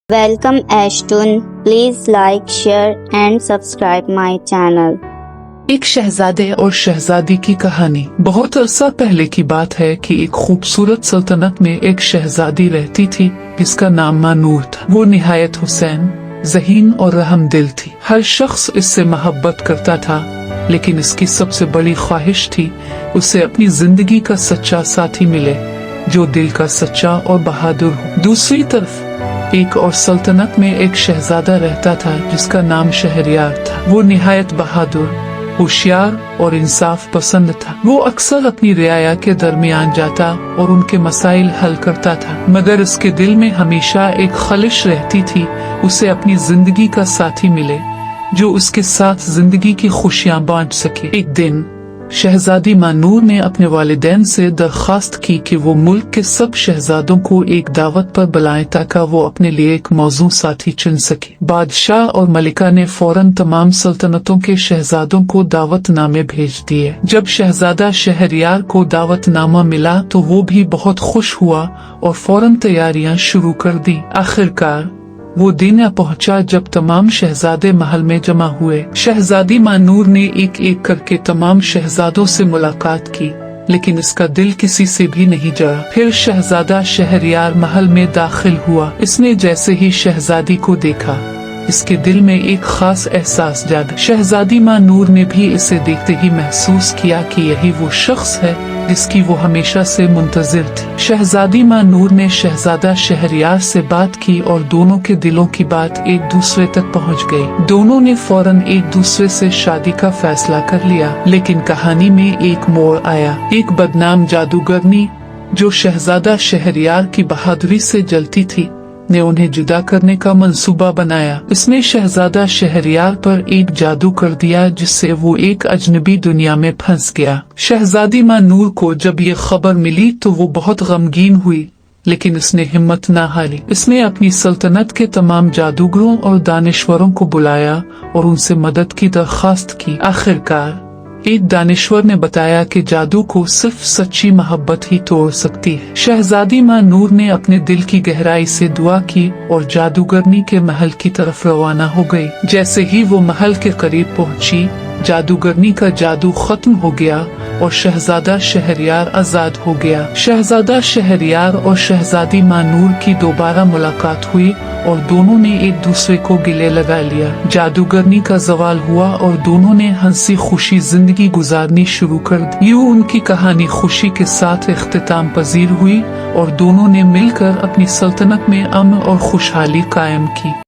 Welcome Ashtun. Please like, share and subscribe my channel. एक शहजादे और शहजादी की कहानी। बहुत अरसा पहले की बात है कि एक खूबसूरत सल्तनत में एक शहजादी रहती थी जिसका नाम मानूर था। वो निहायत हुसैन, ज़हीन और रहमदिल थी। हर शख्स इससे मोहब्बत करता था, लेकिन इसकी सबसे बड़ी ख्वाहिश थी उसे अपनी जिंदगी का सच्चा साथी मिले जो दिल का सच्चा और बहादुर हो। दूसरी तरफ एक और सल्तनत में एक शहजादा रहता था जिसका नाम शहरयार था। वो निहायत बहादुर, होशियार और इंसाफ पसंद था। वो अक्सर अपनी रियाया के दरमियान जाता और उनके मसाइल हल करता था, मगर उसके दिल में हमेशा एक ख्वाहिश रहती थी उसे अपनी जिंदगी का साथी मिले जो उसके साथ जिंदगी की खुशियां बांट सके। एक दिन शहजादी मानूर ने अपने वालिदैन से दरख्वास्त की कि वो मुल्क के सब शहजादों को एक दावत पर बुलाएं ताकि वो अपने लिए एक मौजूद साथी चुन सके। बादशाह और मलिका ने फौरन तमाम सल्तनतों के शहजादों को दावतनामे भेज दिए। जब शहजादा शहरयार को दावतनामा मिला तो वो भी बहुत खुश हुआ और फौरन तैयारियां शुरू कर दी। आखिरकार वो दिन पहुंचा जब तमाम शहजादे महल में जमा हुए। शहजादी मानूर ने एक एक करके तमाम शहजादों से मुलाकात की, लेकिन इसका दिल किसी से भी नहीं जड़ा। फिर शहजादा शहरयार महल में दाखिल हुआ। इसने जैसे ही शहजादी को देखा, इसके दिल में एक खास एहसास जागा। शहजादी मानूर ने भी इसे देखते ही महसूस किया कि यही वो शख्स है जिसकी वो हमेशा से मुंतजिर थी। शहजादी मानूर ने शहजादा शहरयार से बात की और दोनों के दिलों की बात एक दूसरे तक पहुंच गई। दोनों ने फौरन एक दूसरे से शादी का फैसला कर लिया। लेकिन कहानी में एक मोड़ आया। एक बदनाम जादूगरनी जो शहजादा शहरयार की बहादुरी से जलती थी ने उन्हें जुदा करने का मंसूबा बनाया। इसने शहजादा शहरयार पर एक जादू कर दिया जिससे वो एक अजनबी दुनिया में फंस गया। शहजादी मानूर को जब ये खबर मिली तो वो बहुत गमगीन हुई, लेकिन उसने हिम्मत न हारी। इसने अपनी सल्तनत के तमाम जादूगरों और दानिश्वरों को बुलाया और उनसे मदद की दरख्वास्त की। आखिरकार एक दानिश्वर ने बताया कि जादू को सिर्फ सच्ची मोहब्बत ही तोड़ सकती है। शहजादी मानूर ने अपने दिल की गहराई से दुआ की और जादूगरनी के महल की तरफ रवाना हो गई। जैसे ही वो महल के करीब पहुंची, जादूगरनी का जादू खत्म हो गया और शहजादा शहरयार आजाद हो गया। शहजादा शहरयार और शहजादी मानूर की दोबारा मुलाकात हुई और दोनों ने एक दूसरे को गिले लगा लिया। जादूगरनी का जवाल हुआ और दोनों ने हंसी खुशी जिंदगी गुजारनी शुरू कर दी। यूं उनकी कहानी खुशी के साथ इख्तिताम पजीर हुई और दोनों ने मिलकर अपनी सल्तनत में अमन और खुशहाली कायम की।